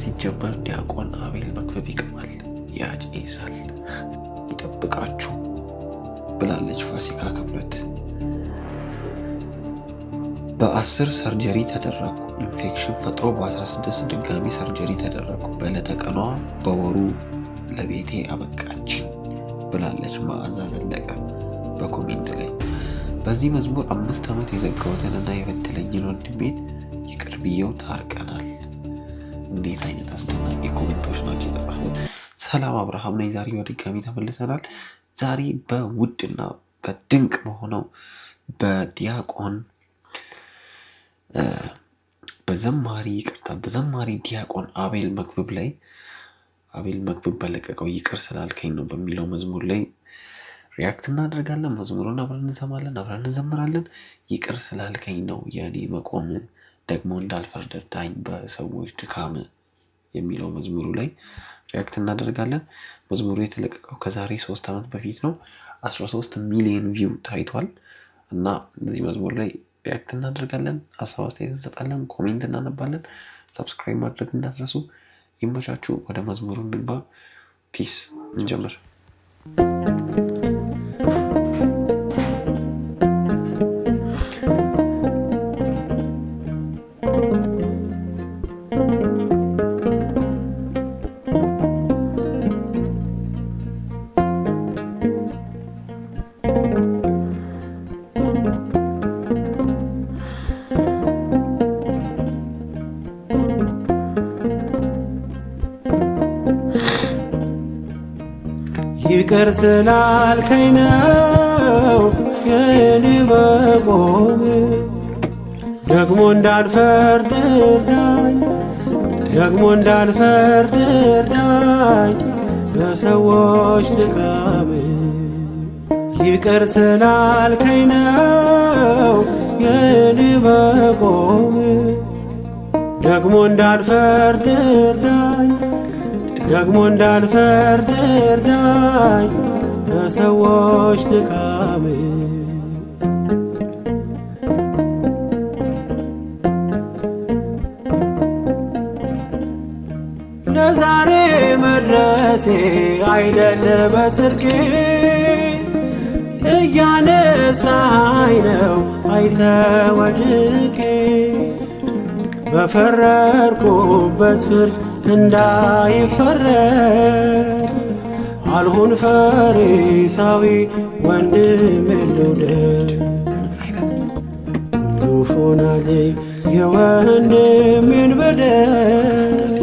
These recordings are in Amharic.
ሲጀመር ዲያቆን አቤል መክብብ ይቀማል፣ ያጨሳል፣ ይጠብቃችሁ ብላለች ፋሲካ ክብረት። በ10 ሰርጀሪ ተደረኩ፣ ኢንፌክሽን ፈጥሮ በ16 ድጋሚ ሰርጀሪ ተደረኩ፣ በዕለተ ቀኗ በወሩ ለቤቴ አበቃችን ብላለች መዓዛ ዘለቀ በኮሜንት ላይ። በዚህ መዝሙር 5 ዓመት የዘጋሁትንና የበደለኝን ወንድሜን ይቅር ብዬው ታርቀናል። እንዴት አይነት አስደናቂ ኮሜንቶች ናቸው የተጻፉት። ሰላም አብርሃም ነኝ። ዛሬ በድጋሚ ተመልሰናል። ዛሬ በውድና በድንቅ በሆነው በዲያቆን በዘማሪ ዲያቆን አቤል መክብብ ላይ አቤል መክብብ በለቀቀው ይቅር ስላልከኝ ነው በሚለው መዝሙር ላይ ሪያክት እናደርጋለን። መዝሙሩን አብረን እንሰማለን፣ አብረን እንዘምራለን። ይቅር ስላልከኝ ነው የኔ መቆም፣ ደግሞ እንዳልፈርድ እርዳኝ በሰዎች ድካም የሚለው መዝሙሩ ላይ ሪያክት እናደርጋለን። መዝሙሩ የተለቀቀው ከዛሬ 3 ዓመት በፊት ነው። 13 ሚሊዮን ቪው ታይቷል እና እዚህ መዝሙር ላይ ሪያክት እናደርጋለን፣ ሀሳብ አስተያየት እንሰጣለን፣ ኮሜንት እናነባለን። ሰብስክራይብ ማድረግ እንዳትረሱ። ይመቻችሁ። ወደ መዝሙሩ እንግባ። ፒስ። እንጀምር። ይቅር ስላልከኝ ነው የኔ መቆም፣ ደግሞ እንዳልፈርድ እርዳኝ፣ ደግሞ እንዳልፈርድ እርዳኝ በሰዎች ድካም። ይቅር ስላልከኝ ነው የኔ መቆም፣ ደግሞ እንዳልፈርድ እርዳኝ፣ ደግሞ እንዳልፈርድ እርዳኝ በሰዎች ድካም። ለዛሬ መድረሴ አይደለ በጽድቄ፣ እያነሳኝ ነው አይተ ወድቄ፣ በፈረድኩበት ፍርድ እንዳይፈረድ አልሁን ፈሪሳዊ ወንድም ልውደድ። ጉዱፍ ሆናለኝ የወንድሜን በደል፣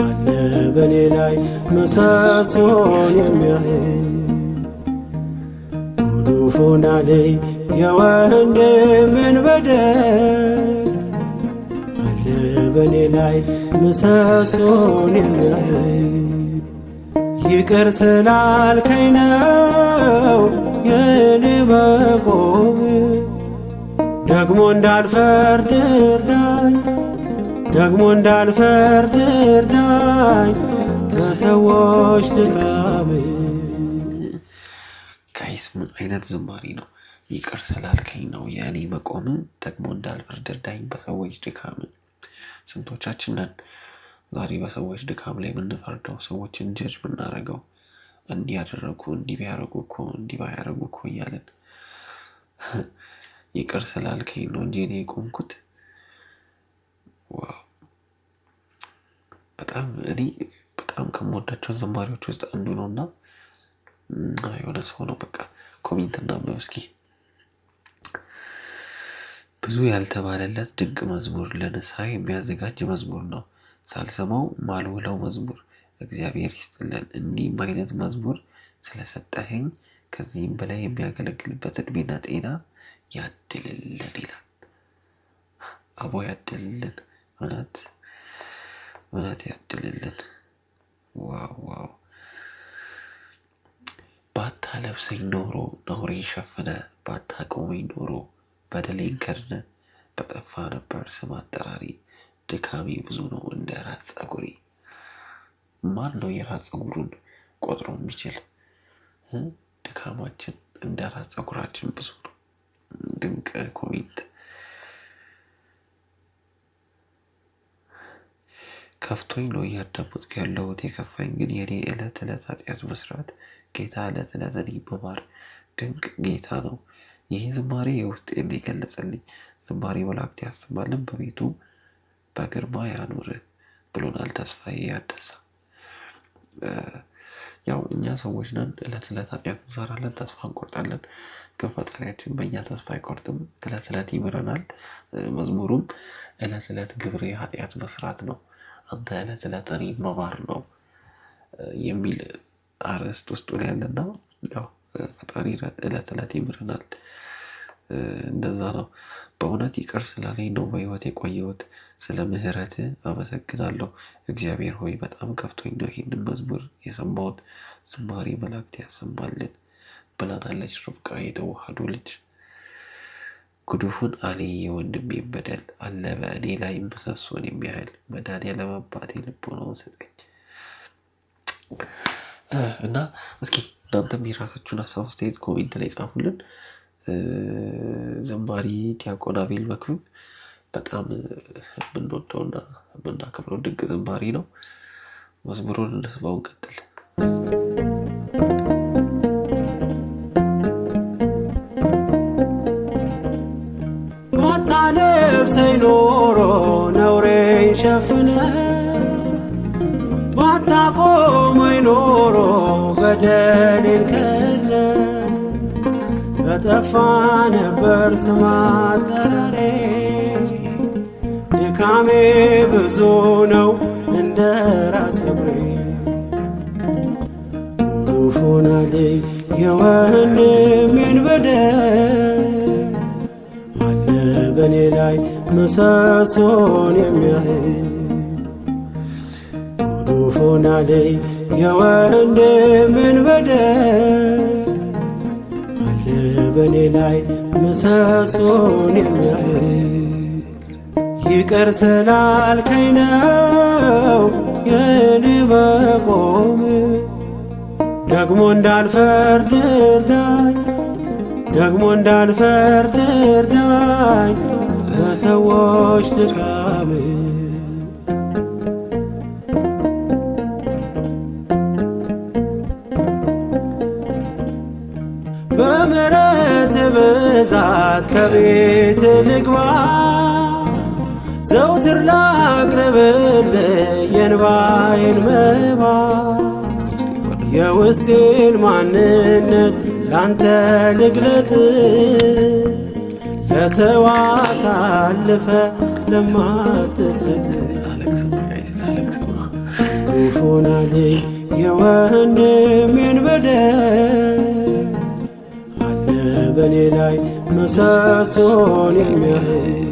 አለ በኔ ላይ ምሰሶን የሚያህል። ጉዱፍ ሆናለኝ የወንድሜን በደል፣ በኔ ላይ ምሰሶን የሚያህል። ይቅር ስላልከኝ ነው የኔ መቆም፣ ደግሞ እንዳልፈርድ እርዳኝ፣ ደግሞ እንዳልፈርድ እርዳኝ በሰዎች ድካም። ጋይስ ምን አይነት ዝማሬ ነው! ይቅር ስላልከኝ ነው የኔ መቆም፣ ደግሞ እንዳልፈርድ እርዳኝ በሰዎች ድካም። ስንቶቻችን ነን ዛሬ በሰዎች ድካም ላይ የምንፈርደው፣ ሰዎችን ጀጅ የምናደርገው? እንዲህ ያደረጉ፣ እንዲህ ቢያደርጉ እኮ፣ እንዲህ ባያደርጉ እኮ እያለን። ይቅር ስላልከኝ ነው እንጂ እኔ የቆምኩት። ዋው! እኔ በጣም ከምወዳቸው ዘማሪዎች ውስጥ አንዱ ነው እና የሆነ ሰው ነው። በቃ ኮሜንት እናምነው እስኪ። ብዙ ያልተባለለት ድንቅ መዝሙር፣ ለንስሐ የሚያዘጋጅ መዝሙር ነው። ሳልሰማው ማልውለው መዝሙር፣ እግዚአብሔር ይስጥልን። እንዲህም አይነት መዝሙር ስለሰጠኸኝ ከዚህም በላይ የሚያገለግልበት እድሜና ጤና ያድልልን ይላል። አቦ ያድልልን፣ እውነት ያድልልን። ዋው! ባታለብሰኝ ኖሮ ነውሬን ሸፍነ፣ ባታቆመኝ ኖሮ በደሌን ከድነ፣ በጠፋ ነበር ስም አጠራሪ። ድካሜ ብዙ ነው እንደ ራስ ፀጉሬ። ማን ነው የራስ ፀጉሩን ቆጥሮ የሚችል? ድካማችን እንደ ራስ ፀጉራችን ብዙ ነው። ድንቅ ኮሜንት። ከፍቶኝ ነው እያዳመጥኩ ያለሁት። የከፋኝ ግን የኔ ዕለት ዕለት ኃጢአት መስራት ጌታ ዕለት ዕለት እኔን መማር ድንቅ ጌታ ነው። ይህ ዝማሬ የውስጤን የገለጸልኝ። ዝማሬ መላእክት ያሰማልን በቤቱ በግርማ ያኑር ብሎናል ተስፋዬ ያደሳ። ያው እኛ ሰዎች ነን፣ ዕለት ዕለት ኃጢአት እንሰራለን፣ ተስፋ እንቆርጣለን። ግን ፈጣሪያችን በእኛ ተስፋ አይቆርጥም፣ ዕለት ዕለት ይምረናል። መዝሙሩም ዕለት ዕለት ግብሬ ኃጢአት መስራት ነው፣ አንተ ዕለት ዕለት እኔን መማር ነው የሚል አርዕስት ውስጡ ላይ ያለና ያው ፈጣሪ ዕለት ዕለት ይምረናል። እንደዛ ነው። በእውነት ይቅር ስላለኝ ነው በሕይወት የቆየሁት። ስለ ምህረት አመሰግናለሁ። እግዚአብሔር ሆይ በጣም ከፍቶኝ ነው ይህንን መዝሙር የሰማሁት። ዝማሬ መላእክት ያሰማልን ብላናለች ርብቃ የተዋህዶ ልጅ። ጉዱፉን አሌ የወንድሜን በደል አለ በእኔ ላይ ምሰሶን የሚያህል መድኃኒዓለም አባቴ ልቦናውን ስጠኝ። እና እስኪ እናንተም የራሳችሁን ሀሳብ አስተያየት ኮሜንት ላይ ጻፉልን። ዘማሪ ዲያቆን አቤል መክብብ በጣም የምንወደውና የምናከብረው ድንቅ ዘማሪ ነው። መዝሙሩን እንስማውን ቀጥል። ባታለብሰኝ ኖሮ ነውሬን ሸፍነ፣ ባታቆመኝ ኖሮ በደሌን ከድነ፣ በጠፋ ነበር ስም አጠራሬ። ድካሜ ብዙ ነው እንደ ራስ ፀጉሬ። ጉዱፍ ሆናለኝ የወንድሜን በደል አለ በእኔ ላይ ምሰሶን የሚያህል። ጉዱፍ ሆናለኝ የወንድሜን በደል በእኔ ላይ ምሰሶን የሚያህል። ይቅር ስላልከኝ ነው የኔ መቆም፣ ደግሞ እንዳልፈርድ እርዳኝ፣ ደግሞ እንዳልፈርድ እርዳኝ በሰዎች ድካም። በምሕረት ብዛት ከቤት ልግባ፣ ዘውትር ላቅርብልህ የእንባዬን መባ። የውስጤን ማንነት ላንተ ልግለጥ፣ ለሰው አሳልፈ ለማትሰጥ። ጉዱፍ ሆናለኝ የወንድሜን በደል አለ በእኔ ላይ ምሰሶን የሚያህል።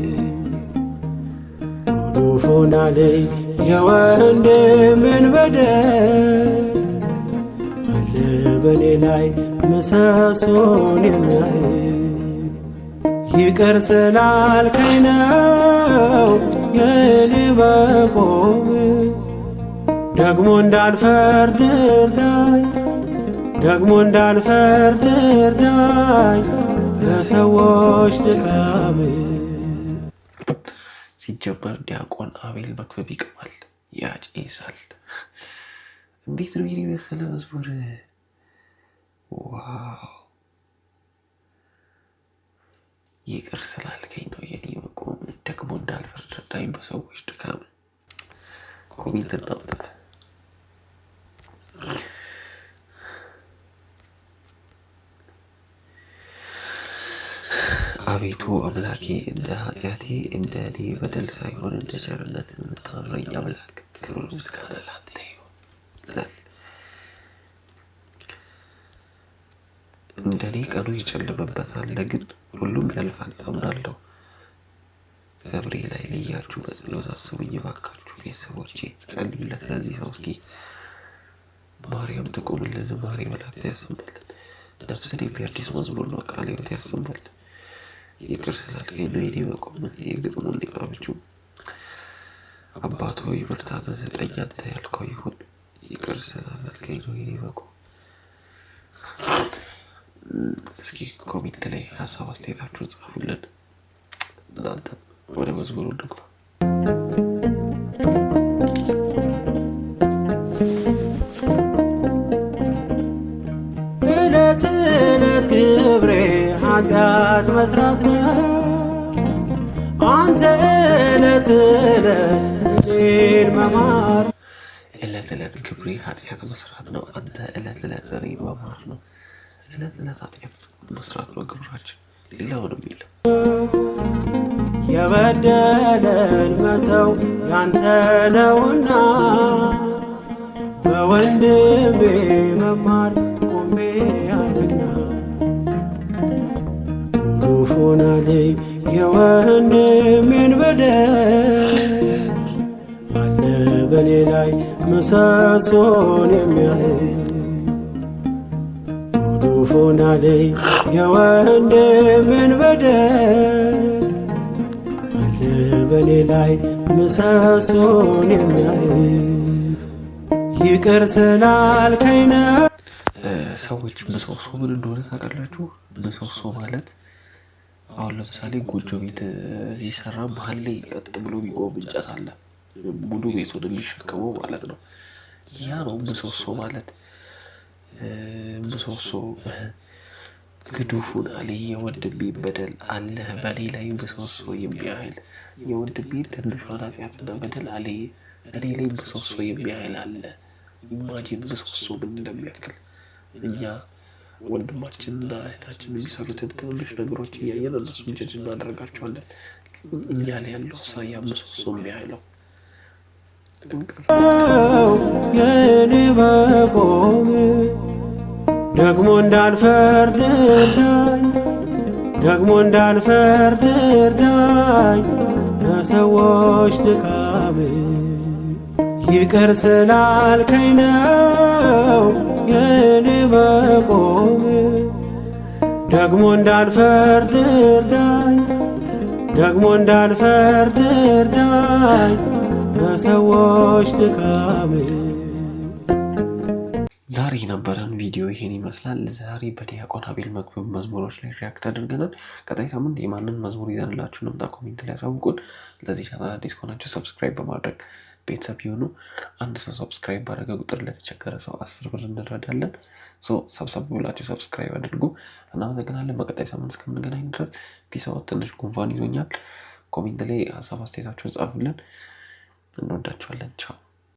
ጉዱፍ ሆናለኝ የወንድሜን በደል አለ በእኔ ላይ ምሰሶን የሚያህል። ይቅር ስላልከኝ ነው የኔ መቆም፣ ደግሞ እንዳልፈርድ እርዳኝ፣ ደግሞ እንዳልፈርድ እርዳኝ በሰዎች ድካም። ሲጀመር ዲያቆን አቤል መክብብ ይቅማል ያጨሳል። እንዴት ነው ይህ የመሰለ መዝሙር! ዋው! ይቅር ስላልከኝ ነው የኔ መቆም፣ ደግሞ እንዳልፈርድ እርዳኝ በሰዎች ድካም። ኮሜንት እናምጣ። አቤቱ አምላኬ እንደ ኃጢአቴ እንደ እኔ በደል ሳይሆን እንደ ቸርነት የምታምረኝ አምላክ ክብር ምስጋና ላንተ ይሁን። እንደ እኔ ቀኑ ይጨልምበታል፣ ግን ሁሉም ያልፋል አምናለሁ። ገብርኤል ላይ ልያችሁ በጸሎት አስቡኝ እባካችሁ ቤተሰቦቼ፣ ጸልዩለት ለዚህ ሰው። እስኪ ማርያም ትቁምልን፣ ዝማሬ መላእክት ያሰማልን። ነፍስን የሚያድስ መዝሙር ነው፣ ቃለ ሕይወት ያሰማልን። ይቅር ስላልከኝ ነው የኔ መቆም። የግጥሙን ጻፈችው አባት ሆይ ብርታትን ስጠኝ አንተ ያልከው ይሁን። ይቅር ስላልከኝ ነው የኔ መቆም። እስኪ ኮሜንት ላይ ሀሳብ አስተያየታችሁን ጻፉልን። እናንተም ወደ መዝሙሩ እንግባ። ኃጢአት መስራት ነው። አንተ ዕለት ዕለት እኔን መማር ዕለት ዕለት ክብሬ ኃጢአት መስራት ነው። አንተ ዕለት ዕለት እኔን መማር ነው። ዕለት ዕለት ኃጢአት መስራት ነው ግብራችን፣ ሌላውንም የለም። የበደለን መተው ያንተ ነውና በወንድሜ መማር ቆሜ አድግና ጉዱፍ ሆናለኝ የወንድሜን በደል አለ በኔ ላይ ምሰሶን የሚያህል ጉዱፍ ሆናለኝ የወንድሜን በደል አለ በኔ ላይ ምሰሶን የሚያህል ይቅር ስላልከኝ ነው። ሰዎች ምሰሶ ምን እንደሆነ ታውቃላችሁ? ምሰሶ ማለት አሁን ለምሳሌ ጎጆ ቤት ሲሰራ መሀል ላይ ቀጥ ብሎ የሚቆም እንጨት አለ፣ ሙሉ ቤቱን የሚሸከመው ማለት ነው። ያ ነው ምሰሶ ማለት። ምሰሶ ግዱፉን አለ የወንድሜ በደል አለ በኔ ላይ ምሰሶ የሚያህል የወንድሜ ትንሿን ኃጢአትና በደል አለ እኔ ላይ ምሰሶ የሚያህል አለ። ኢማጂን ምሰሶ ምን እንደሚያክል። እኛ ወንድማችንና እህታችን የሚሰሩትን ትንንሽ ነገሮች እያየን እነሱን ጀጅ እናደርጋቸዋለን። እኛ ላይ ያለው ሳያ ምሰሶ የሚያህለው የኔ መቆም ደግሞ እንዳልፈርድ እርዳኝ፣ ደግሞ እንዳልፈርድ እርዳኝ በሰዎች ድካም ይቅር ስላልከኝ ነው የኔ መቆም ደግሞ እንዳልፈርድ እርዳኝ፣ ደግሞ እንዳልፈርድ እርዳኝ በሰዎች ድካም። ዛሬ የነበረን ቪዲዮ ይሄን ይመስላል። ዛሬ በዲያቆን አቤል መክብብ መዝሙሮች ላይ ሪያክት አድርገናል። ቀጣይ ሳምንት የማንን መዝሙር ይዘንላችሁ እንምጣ ኮሜንት ላይ ያሳውቁን። ለዚህ ቻናል አዲስ ከሆናችሁ ሰብስክራይብ በማድረግ ቤተሰብ ይሁኑ። አንድ ሰው ሰብስክራይብ ባደረገ ቁጥር ለተቸገረ ሰው 10 ብር እንረዳለን። ሰብሰብ ብላችሁ ሰብስክራይብ አድርጉ። እናመሰግናለን። በቀጣይ ሳምንት እስከምንገናኝ ድረስ ፒስ አውት። ትንሽ ጉንፋን ይዞኛል። ኮሜንት ላይ ሀሳብ አስተያየታችሁን ጻፉልን። እንወዳችኋለን። ቻው።